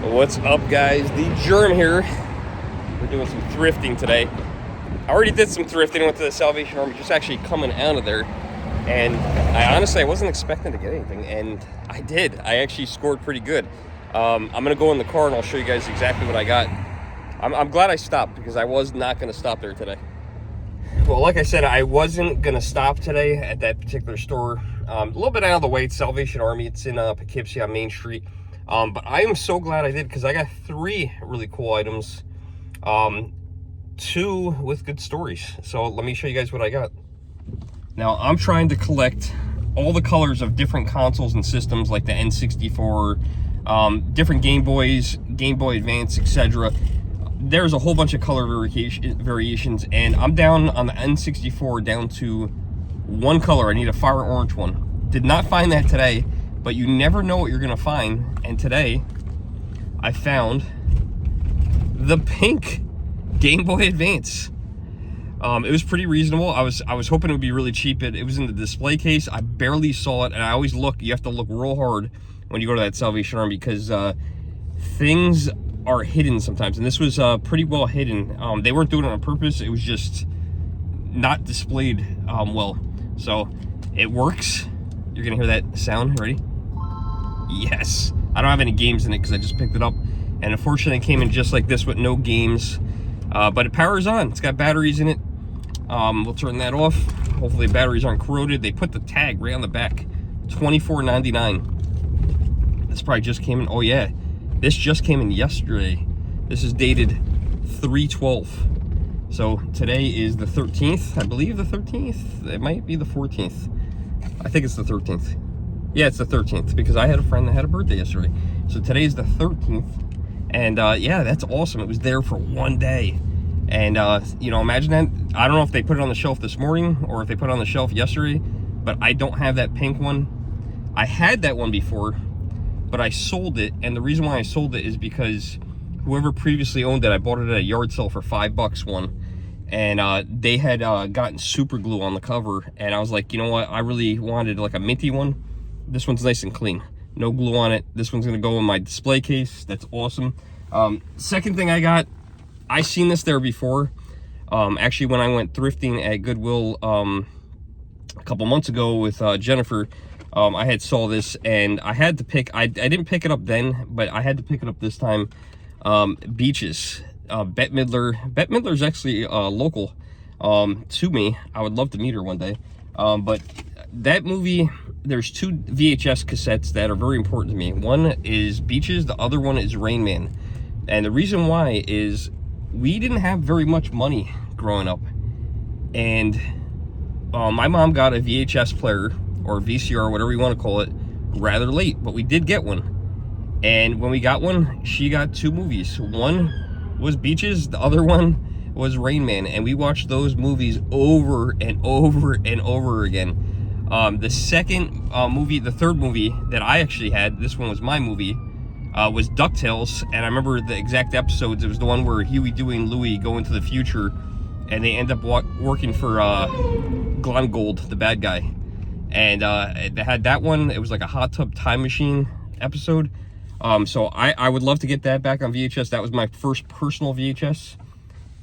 What's up, guys? The Germ here. We're doing some thrifting today. I already did some thrifting. I went to the Salvation Army, just actually coming out of there. And I wasn't expecting to get anything, and I did. I actually scored pretty good. I'm gonna go in the car and I'll show you guys exactly what I got. I'm glad I stopped because I was not gonna stop there today. Well, like I said, I wasn't gonna stop today at that particular store. A little bit out of the way. It's Salvation Army. It's in Poughkeepsie on Main Street. But I am so glad I did because I got 3 really cool items, 2 with good stories. So let me show you guys what I got. Now, I'm trying to collect all the colors of different consoles and systems like the N64, different Game Boys, Game Boy Advance, etc. There's a whole bunch of color variations, and I'm down on the N64 down to 1 color. I need a fire orange one. Did not find that today, but you never know what you're gonna find. And today, I found the pink Game Boy Advance. It was pretty reasonable. I was hoping it would be really cheap. It was in the display case. I barely saw it, and I always look. You have to look real hard when you go to that Salvation Army because things are hidden sometimes, and this was pretty well hidden. They weren't doing it on purpose. It was just not displayed well. So it works. You're gonna hear that sound. Ready? Yes. I don't have any games in it because I just picked it up, and unfortunately it came in just like this with no games, but it powers on. It's got batteries in it. We'll turn that off. Hopefully the batteries aren't corroded. They put the tag right on the back, $24.99. This probably just came in. Oh yeah, this just came in yesterday. This is dated 3/12. So today is the 13th. I believe the 13th. It might be the 14th. I think it's the 13th. Yeah, it's the 13th because I had a friend that had a birthday yesterday. So today's the 13th. And yeah, that's awesome. It was there for 1 day. And you know, imagine that. I don't know if they put it on the shelf this morning or if they put it on the shelf yesterday, but I don't have that pink one. I had that one before, but I sold it. And the reason why I sold it is because whoever previously owned it, I bought it at a yard sale for $5 one. And they had gotten super glue on the cover. And I was like, you know what? I really wanted like a minty one. This one's nice and clean. No glue on it. This one's gonna go in my display case. That's awesome. Second thing I got, I seen this there before. Actually, when I went thrifting at Goodwill a couple months ago with Jennifer, I had saw this and I had to pick, I didn't pick it up then, but I had to pick it up this time. Beaches. Bette Midler. Bette Midler's actually local to me. I would love to meet her one day. But that movie, there's 2 VHS cassettes that are very important to me. One is Beaches, the other one is Rain Man. And the reason why is we didn't have very much money growing up. And my mom got a VHS player, or VCR, whatever you want to call it, rather late, but we did get one. And when we got one, she got 2 movies. One was Beaches, the other one was Rain Man, and we watched those movies over and over and over again. The second movie, the third movie that I actually had, this one was my movie, was DuckTales, and I remember the exact episodes. It was the one where Huey, Dewey, and Louie go into the future, and they end up working for Glongold, the bad guy. And they had that one. It was like a hot tub time machine episode. So I would love to get that back on VHS. That was my first personal VHS.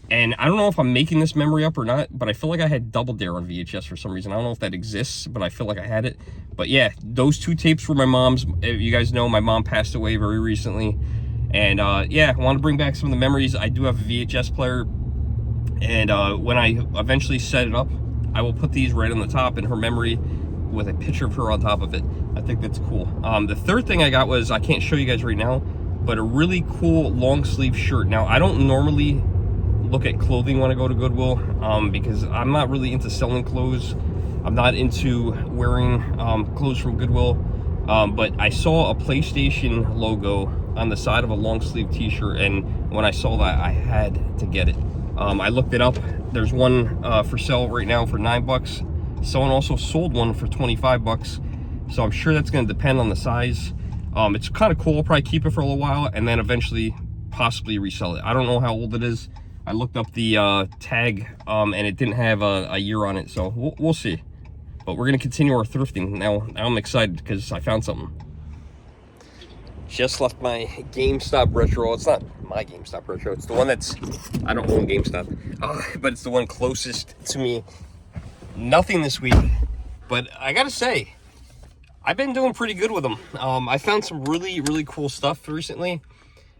And I don't know if I'm making this memory up or not, but I feel like I had Double Dare on VHS for some reason. I don't know if that exists, but I feel like I had it. But yeah, those 2 tapes were my mom's. You guys know my mom passed away very recently. And yeah, I want to bring back some of the memories. I do have a VHS player. And when I eventually set it up, I will put these right on the top in her memory with a picture of her on top of it. I think that's cool. The third thing I got was, I can't show you guys right now, but a really cool long sleeve shirt. Now, I don't normally look at clothing when I go to Goodwill because I'm not really into selling clothes. I'm not into wearing clothes from Goodwill, but I saw a PlayStation logo on the side of a long sleeve t-shirt, and when I saw that, I had to get it. I looked it up. There's one for sale right now for $9. Someone also sold one for $25, so I'm sure that's going to depend on the size. It's kind of cool. I'll probably keep it for a little while and then eventually possibly resell it. I don't know how old it is. I looked up the tag and it didn't have a year on it, so we'll see. But we're going to continue our thrifting. Now I'm excited because I found something. Just left my GameStop retro. It's not my GameStop retro. It's the one that's, I don't own GameStop, but it's the one closest to me. Nothing this week, but I gotta say, I've been doing pretty good with them. I found some really cool stuff recently.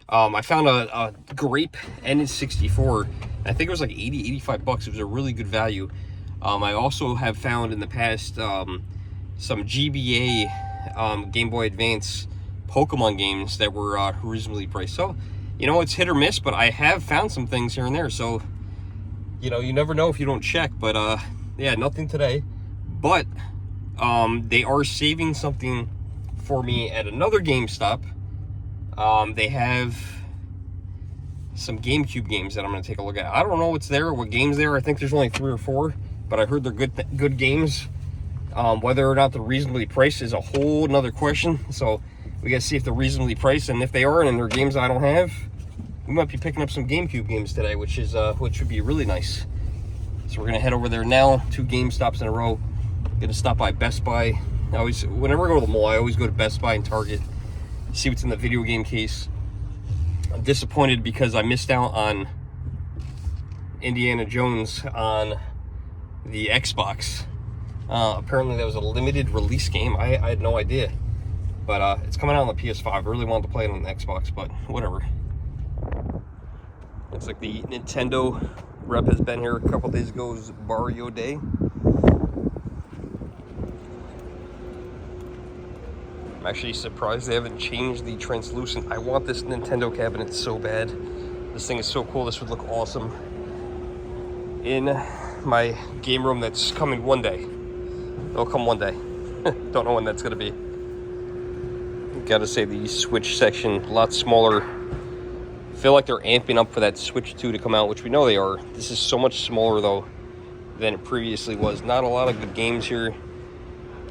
I found a grape N64. I think it was like 85 bucks. It was a really good value. I also have found in the past some GBA Game Boy Advance Pokemon games that were reasonably priced. So, you know, it's hit or miss, but I have found some things here and there. So, you know, you never know if you don't check. But yeah, nothing today. But they are saving something for me at another GameStop. They have some GameCube games that I'm going to take a look at. I don't know what's there, what games there. I think there's only 3 or 4, but I heard they're good games. Whether or not they're reasonably priced is a whole nother question. So we got to see if they're reasonably priced, and if they are, and they're games I don't have, we might be picking up some GameCube games today, which would be really nice. So we're going to head over there now. 2 GameStops in a row. Going to stop by Best Buy. Whenever I go to the mall, I always go to Best Buy and Target. See what's in the video game case. I'm disappointed because I missed out on Indiana Jones on the Xbox. Apparently that was a limited release game. I had no idea. But it's coming out on the PS5. I really wanted to play it on the Xbox, but whatever. Looks like the Nintendo rep has been here a couple days ago. It was Mario Day. I'm actually surprised they haven't changed the translucent. I want this Nintendo cabinet so bad. This thing is so cool. This would look awesome in my game room that's coming one day. It'll come one day. Don't know when that's going to be. Gotta say, the Switch section, a lot smaller. I feel like they're amping up for that Switch 2 to come out, which we know they are. This is so much smaller, though, than it previously was. Not a lot of good games here.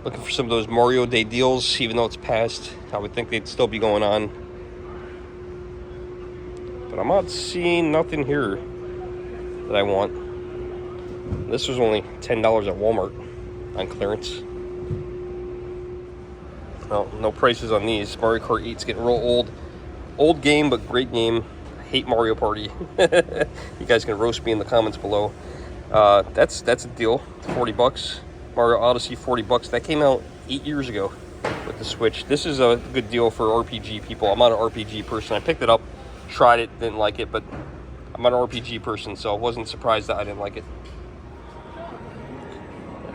Looking for some of those Mario Day deals, even though it's past. I would think they'd still be going on. But I'm not seeing nothing here that I want. This was only $10 at Walmart on clearance. Well, no prices on these. Mario Kart 8's getting real old. Old game, but great game. I hate Mario Party. You guys can roast me in the comments below. That's a deal. 40 bucks. Mario Odyssey, 40 bucks. That came out 8 years ago with the Switch. This is a good deal for RPG people. I'm not an RPG person. I picked it up, tried it, didn't like it, but I'm an RPG person, so I wasn't surprised that I didn't like it.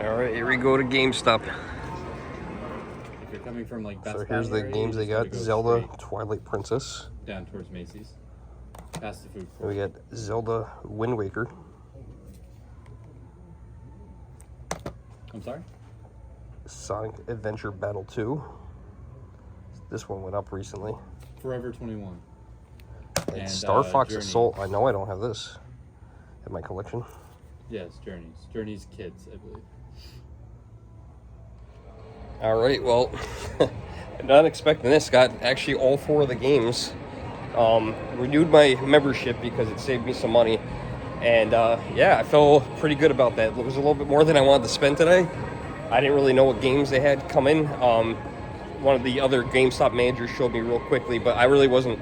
All right, here we go to GameStop. If you're coming from like Best So here's the games they got. Zelda, Twilight Princess. Down towards Macy's. Past the food And we got Zelda Wind Waker. I'm sorry? Sonic Adventure Battle 2. This one went up recently. Forever 21. And Star Fox Journey. Assault. I know I don't have this in my collection. Yes, Journeys. Journeys Kids, I believe. All right, well, not expecting this. Got actually all 4 of the games. Renewed my membership because it saved me some money. And yeah, I felt pretty good about that. It was a little bit more than I wanted to spend today. I didn't really know what games they had come in. One of the other GameStop managers showed me real quickly, but I really wasn't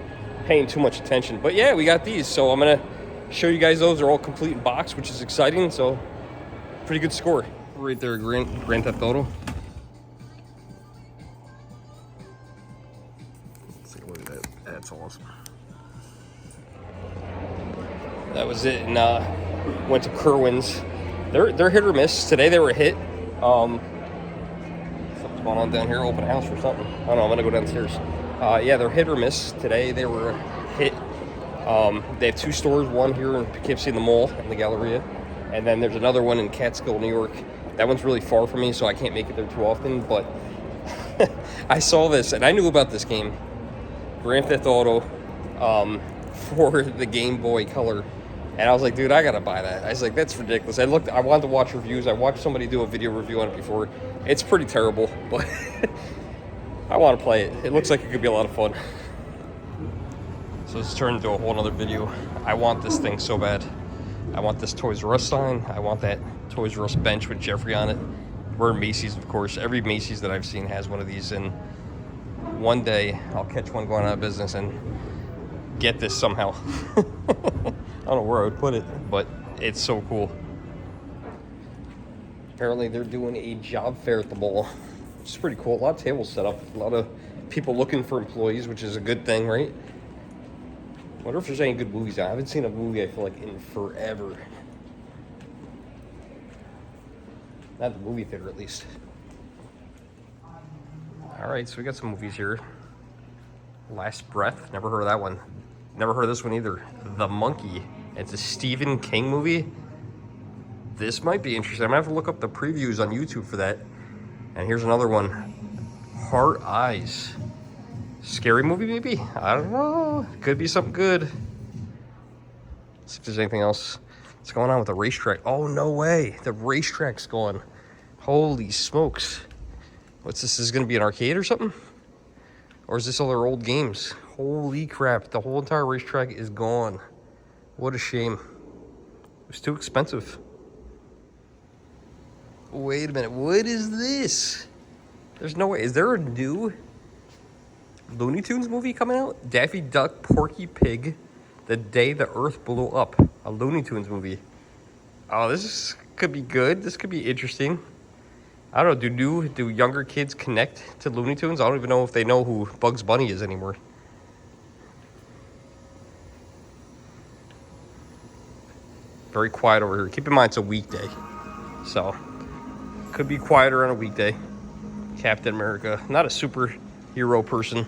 paying too much attention. But yeah, we got these. So I'm going to show you guys those. They're all complete in box, which is exciting. So pretty good score. Right there, Grand Theft Auto. Let's take a look at that. That's awesome. That was it, and went to Kerwin's. They're hit or miss. Today they were a hit. Something's going on down here. Open house or something. I don't know. I'm gonna go downstairs. Yeah, they're hit or miss. Today they were a hit. They have 2 stores. One here in Poughkeepsie in the mall in the Galleria, and then there's another one in Catskill, New York. That one's really far from me, so I can't make it there too often. But I saw this, and I knew about this game, Grand Theft Auto, for the Game Boy Color. And I was like, dude, I gotta buy that. I was like, that's ridiculous. I wanted to watch reviews. I watched somebody do a video review on it before. It's pretty terrible, but I want to play it. It looks like it could be a lot of fun. So this turned into a whole other video. I want this thing so bad. I want this Toys R Us sign. I want that Toys R Us bench with Jeffrey on it. We're in Macy's, of course. Every Macy's that I've seen has one of these in one day I'll catch one going out of business and get this somehow. I don't know where I would put it, but it's so cool. Apparently they're doing a job fair at the mall. It's pretty cool. A lot of tables set up. A lot of people looking for employees, which is a good thing, right? Wonder if there's any good movies out. I haven't seen a movie, I feel like, in forever. Not at the movie theater, at least. All right, so we got some movies here. Last Breath. Never heard of that one. Never heard of this one either. The Monkey. It's a Stephen King movie. This might be interesting. I'm gonna have to look up the previews on YouTube for that. And here's another one. Heart Eyes. Scary movie, maybe? I don't know. Could be something good. Let's see if there's anything else. What's going on with the racetrack? Oh, no way. The racetrack's gone. Holy smokes. What's this? Is going to be an arcade or something? Or is this all their old games? Holy crap. The whole entire racetrack is gone. What a shame. It was too expensive. Wait a minute. What is this? There's no way. Is there a new Looney Tunes movie coming out? Daffy Duck, Porky Pig, The Day the Earth Blew Up. A Looney Tunes movie. Oh, could be good. This could be interesting. I don't know. Do younger kids connect to Looney Tunes? I don't even know if they know who Bugs Bunny is anymore. Very quiet over here. Keep in mind it's a weekday. So, could be quieter on a weekday. Captain America. Not a superhero person.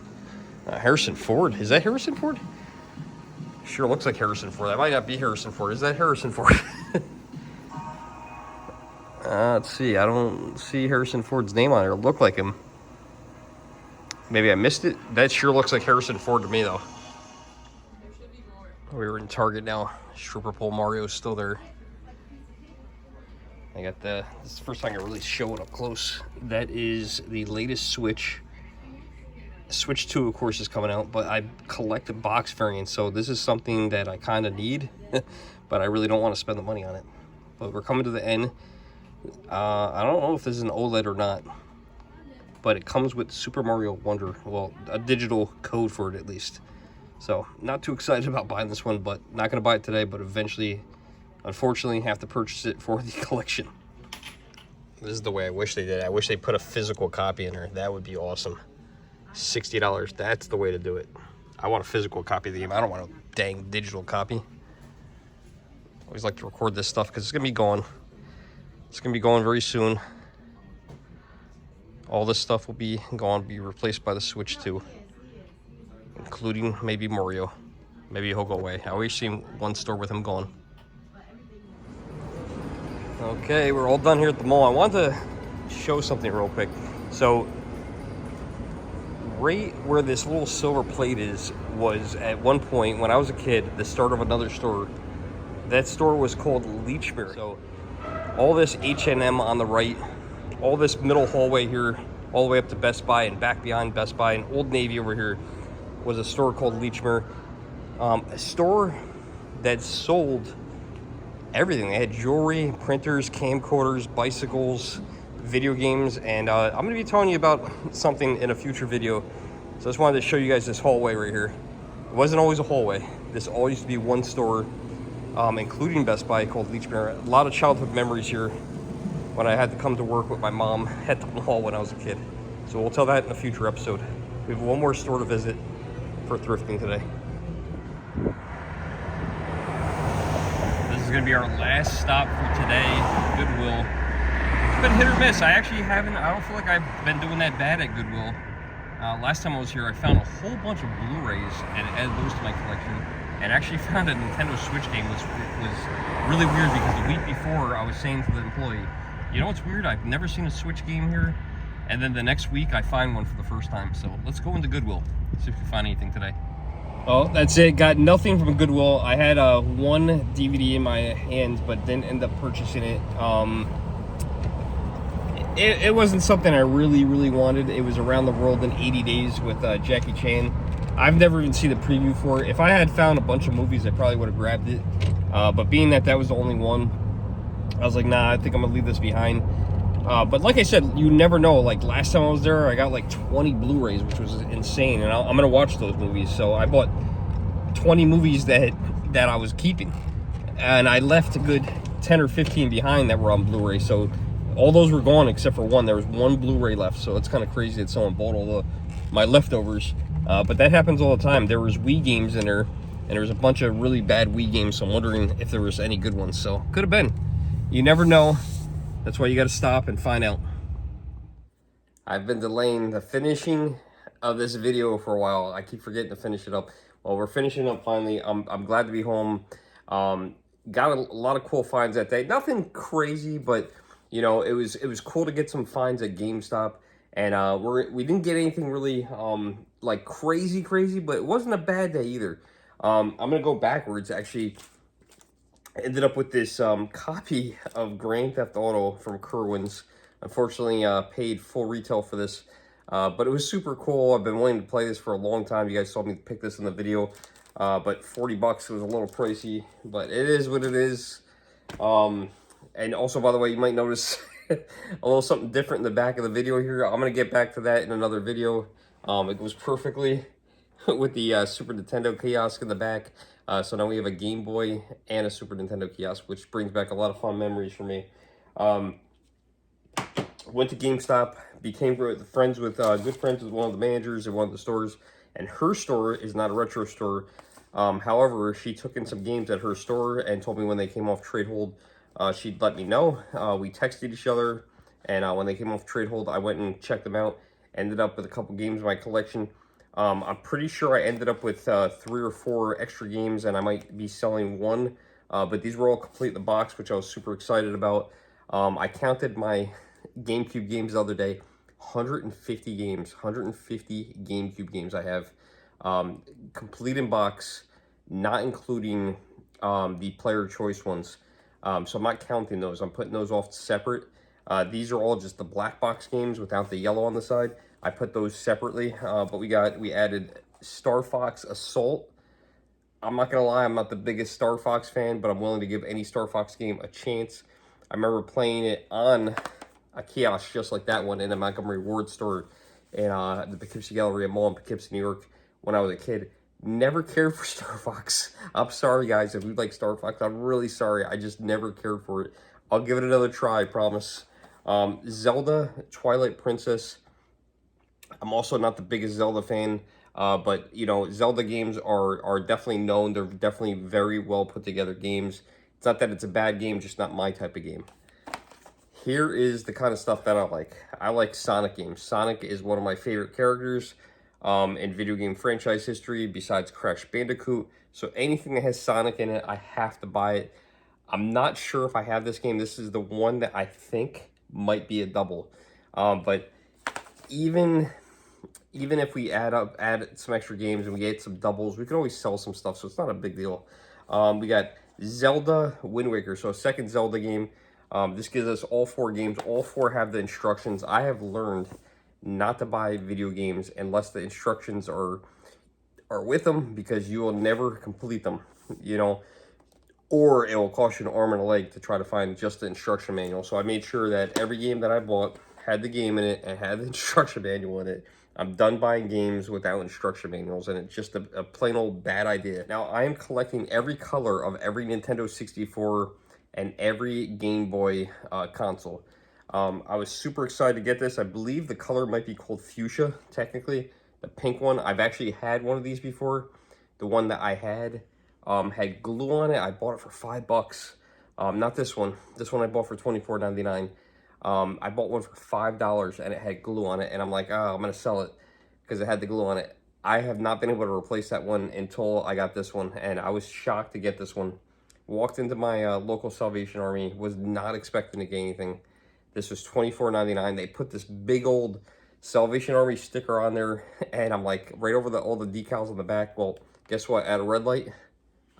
Harrison Ford. Is that Harrison Ford? Sure looks like Harrison Ford. That might not be Harrison Ford. Is that Harrison Ford? Let's see. I don't see Harrison Ford's name on it. It looked like him. Maybe I missed it. That sure looks like Harrison Ford to me, though. There should be more. We're in Target now. Stripper pole Mario's still there. I got this is the first time I really show it up close. That is the latest Switch. Switch 2, of course, is coming out, but I collect the box variants, so this is something that I kind of need, but I really don't want to spend the money on it. But we're coming to the end. I don't know if this is an OLED or not, but it comes with Super Mario Wonder. Well, a digital code for it at least. So, not too excited about buying this one, but not going to buy it today, but eventually, unfortunately, have to purchase it for the collection. This is the way I wish they did. I wish they put a physical copy in there. That would be awesome. $60. That's the way to do it. I want a physical copy of the game. I don't want a dang digital copy. Always like to record this stuff because it's going to be gone. It's going to be going very soon. All this stuff will be gone, be replaced by the Switch 2. Including maybe Mario. Maybe he'll go away. I always seen one store with him gone. Okay, we're all done here at the mall. I wanted to show something real quick. So, right where this little silver plate is was at one point when I was a kid the start of another store. That store was called Leechmere. So all this H&M on the right, all this middle hallway here, all the way up to Best Buy, and back behind Best Buy and Old Navy over here was a store called Leechmere. A store that sold everything. They had jewelry, printers, camcorders, bicycles, video games, and I'm going to be telling you about something in a future video. So I just wanted to show you guys this hallway right here. It wasn't always a hallway. This all used to be one store, including Best Buy, called Leechmere. A lot of childhood memories here when I had to come to work with my mom at the mall when I was a kid. So we'll tell that in a future episode. We have one more store to visit for thrifting today. This is going to be our last stop for today, Goodwill. It's been hit or miss. I don't feel like I've been doing that bad at Goodwill. Last time I was here, I found a whole bunch of Blu-rays and added those to my collection. And actually found a Nintendo Switch game, which was really weird because the week before I was saying to the employee, you know what's weird? I've never seen a Switch game here. And then the next week I find one for the first time. So let's go into Goodwill, see if we can find anything today. Oh, that's it. Got nothing from Goodwill. I had one DVD in my hand, but didn't end up purchasing it. It wasn't something I really wanted. It was Around the World in 80 Days with Jackie Chan. I've never even seen the preview for it. If I had found a bunch of movies, I probably would have grabbed it. But being that was the only one, I was like, nah, I think I'm gonna leave this behind. But like I said, you never know. Like last time I was there, I got like 20 Blu-rays, which was insane, and I'm gonna watch those movies. So I bought 20 movies that I was keeping, and I left a good 10 or 15 behind that were on Blu-ray. So all those were gone except for one. There was one Blu-ray left, so it's kind of crazy that someone bought all my leftovers. But that happens all the time. There was Wii games in there, and there was a bunch of really bad Wii games, so I'm wondering if there was any good ones. So could have been. You never know. That's why you got to stop and find out. I've been delaying the finishing of this video for a while. I keep forgetting to finish it up. Well, we're finishing up finally. I'm glad to be home. Got a lot of cool finds that day. Nothing crazy, but you know, it was cool to get some finds at GameStop. And we didn't get anything really like crazy, but it wasn't a bad day either. I'm gonna go backwards. Actually, I ended up with this copy of Grand Theft Auto from Kerwin's. Unfortunately, paid full retail for this, but it was super cool. I've been wanting to play this for a long time. You guys saw me pick this in the video, but 40 bucks was a little pricey, but it is what it is. And also, by the way, you might notice a little something different in the back of the video here. I'm going to get back to that in another video. It goes perfectly with the Super Nintendo kiosk in the back. So now we have a Game Boy and a Super Nintendo kiosk, which brings back a lot of fun memories for me. Went to GameStop, became good friends with one of the managers at one of the stores, and her store is not a retro store. However, she took in some games at her store and told me when they came off trade hold, she'd let me know. We texted each other, and when they came off trade hold, I went and checked them out. Ended up with a couple games in my collection. I'm pretty sure I ended up with 3 or 4 extra games, and I might be selling one. But these were all complete in the box, which I was super excited about. I counted my GameCube games the other day. 150 games. 150 GameCube games I have. Complete in box, not including the player choice ones. So I'm not counting those. I'm putting those off separate. These are all just the black box games without the yellow on the side. I put those separately, but we added Star Fox Assault. I'm not gonna lie, I'm not the biggest Star Fox fan, but I'm willing to give any Star Fox game a chance. I remember playing it on a kiosk just like that one in a Montgomery Ward store in the Poughkeepsie Galleria Mall in Poughkeepsie, New York when I was a kid. Never cared for Star Fox. I'm sorry, guys, if you like Star Fox. I'm really sorry. I just never cared for it. I'll give it another try, I promise. Zelda, Twilight Princess. I'm also not the biggest Zelda fan, but, you know, Zelda games are definitely known. They're definitely very well put together games. It's not that it's a bad game, just not my type of game. Here is the kind of stuff that I like. I like Sonic games. Sonic is one of my favorite characters in video game franchise history besides Crash Bandicoot. So anything that has Sonic in it, I have to buy it. I'm not sure if I have this game. This is the one that I think might be a double. But even if we add some extra games and we get some doubles, we can always sell some stuff, so it's not a big deal. We got Zelda Wind Waker, so a second Zelda game. This gives us all 4 games. All 4 have the instructions. I have learned not to buy video games unless the instructions are with them, because you will never complete them, you know, or it will cost you an arm and a leg to try to find just the instruction manual. So I made sure that every game that I bought had the game in it and had the instruction manual in it. I'm done buying games without instruction manuals, and it's just a plain old bad idea. Now, I am collecting every color of every Nintendo 64 and every Game Boy console. I was super excited to get this. I believe the color might be called Fuchsia, technically. The pink one. I've actually had one of these before. The one that I had glue on it. I bought it for $5. Not this one. This one I bought for $24.99. I bought one for $5 and it had glue on it, and I'm like, oh, I'm gonna sell it because it had the glue on it. I have not been able to replace that one until I got this one, and I was shocked to get this one. Walked into my local Salvation Army, was not expecting to get anything. This was $24.99. They put this big old Salvation Army sticker on there, and I'm like, right over all the decals on the back. Well, guess what? At a red light,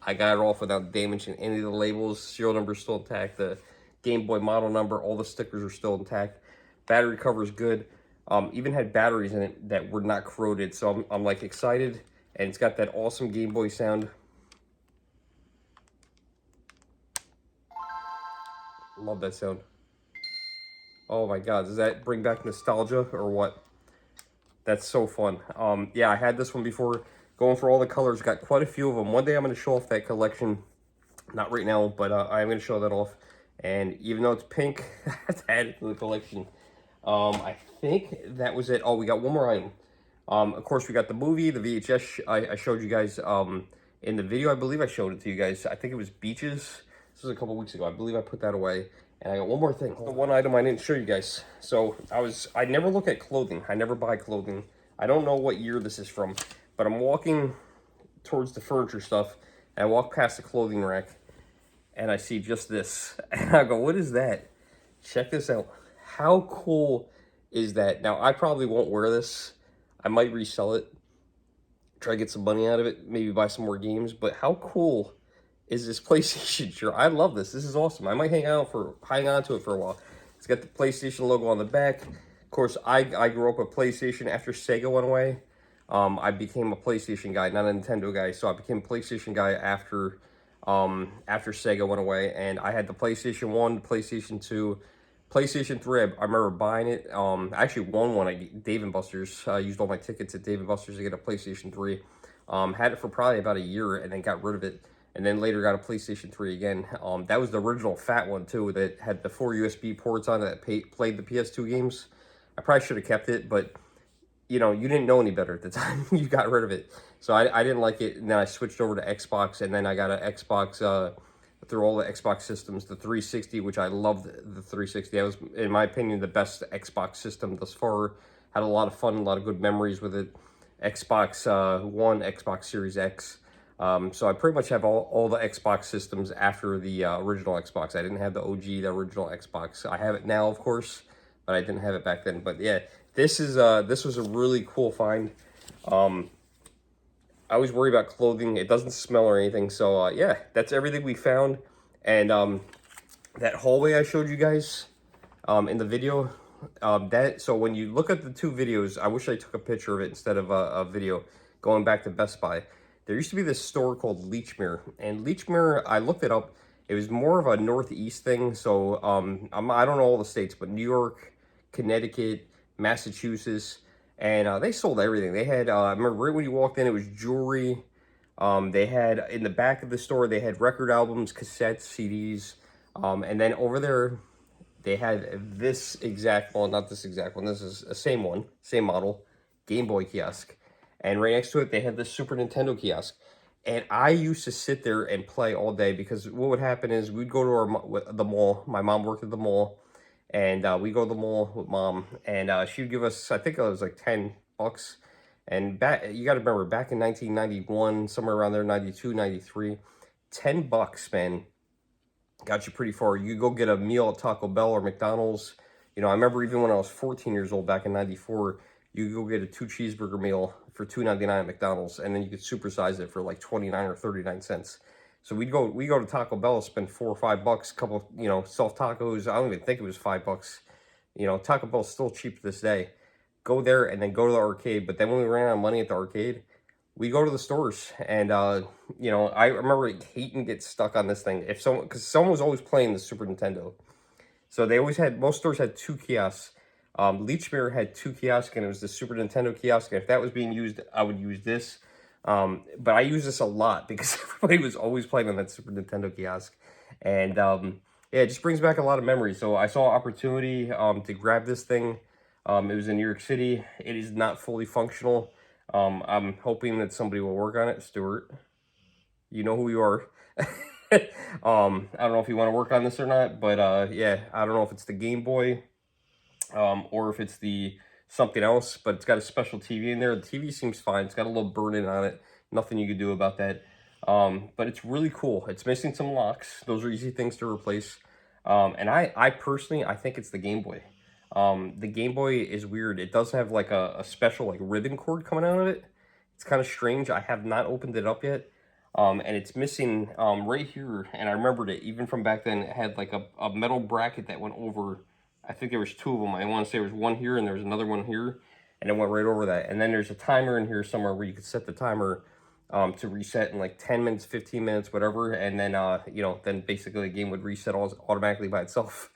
I got it off without damaging any of the labels. Serial number is still intact. The Game Boy model number, all the stickers are still intact. Battery cover is good. Even had batteries in it that were not corroded. So I'm like excited, and it's got that awesome Game Boy sound. Love that sound. Oh my God, does that bring back nostalgia or what? That's so fun. Yeah, I had this one before. Going for all the colors, got quite a few of them. One day I'm going to show off that collection. Not right now, but I am going to show that off. And even though it's pink, I have to add it to the collection. I think that was it. Oh, we got one more item. Of course, we got the movie, the VHS I showed you guys in the video. I believe I showed it to you guys. I think it was Beaches. This was a couple weeks ago. I believe I put that away. And I got one more thing. The one item I didn't show you guys. So I never look at clothing. I never buy clothing. I don't know what year this is from, but I'm walking towards the furniture stuff, and I walk past the clothing rack, and I see just this. And I go, what is that? Check this out. How cool is that? Now, I probably won't wear this. I might resell it, try to get some money out of it, maybe buy some more games. But how cool is this PlayStation shirt? I love this. This is awesome. I might hang on to it for a while. It's got the PlayStation logo on the back. Of course, I grew up with PlayStation after Sega went away. I became a PlayStation guy, not a Nintendo guy. So I became a PlayStation guy after Sega went away, and I had the PlayStation 1, PlayStation 2, PlayStation 3. I remember buying it. I actually won one at Dave & Buster's. I used all my tickets at Dave & Buster's to get a PlayStation 3. Had it for probably about a year and then got rid of it. And then later got a PlayStation 3 again. That was the original fat one too, that had the 4 USB ports on it that played the PS2 games. I probably should have kept it, but you know, you didn't know any better at the time. You got rid of it. So I didn't like it. And then I switched over to Xbox, and then I got an Xbox through all the Xbox systems, the 360, which I loved the 360. That was, in my opinion, the best Xbox system thus far. Had a lot of fun, a lot of good memories with it. Xbox One, Xbox Series X. So I pretty much have all the Xbox systems after the original Xbox. I didn't have the OG, the original Xbox. I have it now, of course, but I didn't have it back then. But yeah, this was a really cool find. I always worry about clothing. It doesn't smell or anything. So yeah, that's everything we found. And that hallway I showed you guys in the video, so when you look at the two videos, I wish I took a picture of it instead of a video. Going back to Best Buy, there used to be this store called Lechmere, and Lechmere, I looked it up. It was more of a Northeast thing. So I don't know all the states, but New York, Connecticut, Massachusetts, and they sold everything. They had, I remember right when you walked in, it was jewelry. They had, in the back of the store, they had record albums, cassettes, CDs, and then over there, they had this exact, well, not this exact one, this is the same one, same model, Game Boy kiosk. And right next to it, they had this Super Nintendo kiosk. And I used to sit there and play all day, because what would happen is we'd go to the mall. My mom worked at the mall, and we go to the mall with mom, and she would give us, I think it was like $10. And you got to remember, back in 1991, somewhere around there, 92, 93, $10, man, got you pretty far. You go get a meal at Taco Bell or McDonald's. You know, I remember even when I was 14 years old back in 94, you go get a 2 cheeseburger meal for $2.99 at McDonald's, and then you could supersize it for like 29 or 39 cents. So we go to Taco Bell, spend $4 or $5, couple, you know, soft tacos. I don't even think it was $5. You know, Taco Bell's still cheap to this day. Go there and then go to the arcade. But then when we ran out of money at the arcade, we go to the stores. And you know, I remember hating to get stuck on this thing. Because someone was always playing the Super Nintendo. So they always had, most stores had 2 kiosks. Lechmere had 2 kiosks, and it was the Super Nintendo kiosk. And if that was being used, I would use this. But I use this a lot because everybody was always playing on that Super Nintendo kiosk. And yeah, it just brings back a lot of memories. So I saw opportunity to grab this thing. It was in New York City. It is not fully functional. I'm hoping that somebody will work on it. Stuart, you know who you are. I don't know if you want to work on this or not, but yeah, I don't know if it's the Game Boy or if it's the something else, but it's got a special TV in there. The TV seems fine. It's got a little burn-in on it. Nothing you could do about that. But it's really cool. It's missing some locks. Those are easy things to replace. And I personally, I think it's the Game Boy. The Game Boy is weird. It does have like a special like ribbon cord coming out of it. It's kind of strange. I have not opened it up yet. And it's missing right here. And I remembered it even from back then. It had like a metal bracket that went over. I think there was 2 of them. I want to say there was one here and there was another one here. And it went right over that. And then there's a timer in here somewhere where you could set the timer to reset in like 10 minutes, 15 minutes, whatever. And then, you know, then basically the game would reset automatically by itself.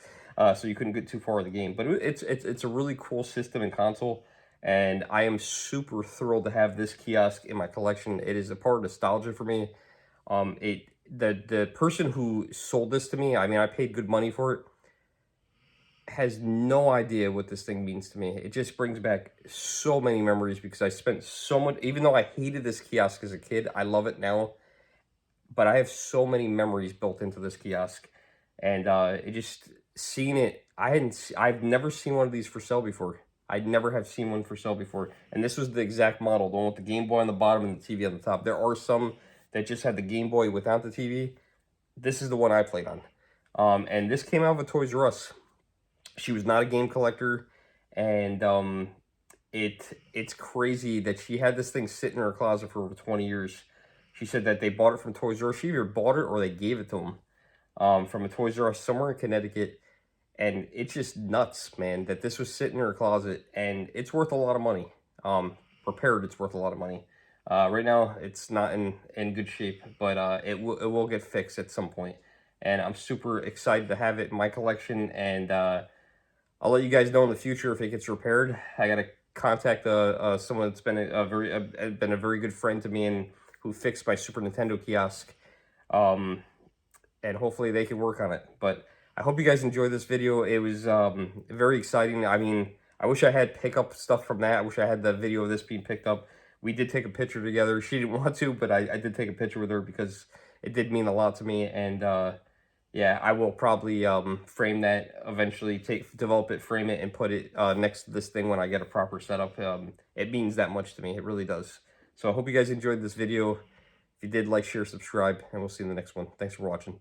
so you couldn't get too far in the game. But it's a really cool system and console, and I am super thrilled to have this kiosk in my collection. It is a part of nostalgia for me. The person who sold this to me, I mean, I paid good money for it, has no idea what this thing means to me. It just brings back so many memories because I spent so much, even though I hated this kiosk as a kid, I love it now. But I have so many memories built into this kiosk, and it just seeing it. I've never seen one of these for sale before. I never have seen one for sale before, and this was the exact model, the one with the Game Boy on the bottom and the TV on the top. There are some that just had the Game Boy without the TV. This is the one I played on, and this came out of a Toys R Us. She was not a game collector, and it's crazy that she had this thing sit in her closet for over 20 years. She said that they bought it from Toys R Us. She either bought it or they gave it to them from a Toys R Us somewhere in Connecticut. And it's just nuts, man, that this was sitting in her closet, and it's worth a lot of money. Prepared, it's worth a lot of money. Right now, it's not in good shape, but it will get fixed at some point. And I'm super excited to have it in my collection, and I'll let you guys know in the future if it gets repaired. I gotta contact someone that's been a very good friend to me and who fixed my Super Nintendo kiosk, and hopefully they can work on it. But I hope you guys enjoyed this video. It was very exciting. I mean, I wish I had pickup stuff from that. I wish I had the video of this being picked up. We did take a picture together. She didn't want to, but I did take a picture with her because it did mean a lot to me. And yeah, I will probably frame that eventually, develop it, frame it, and put it next to this thing when I get a proper setup. It means that much to me. It really does. So I hope you guys enjoyed this video. If you did, like, share, subscribe, and we'll see you in the next one. Thanks for watching.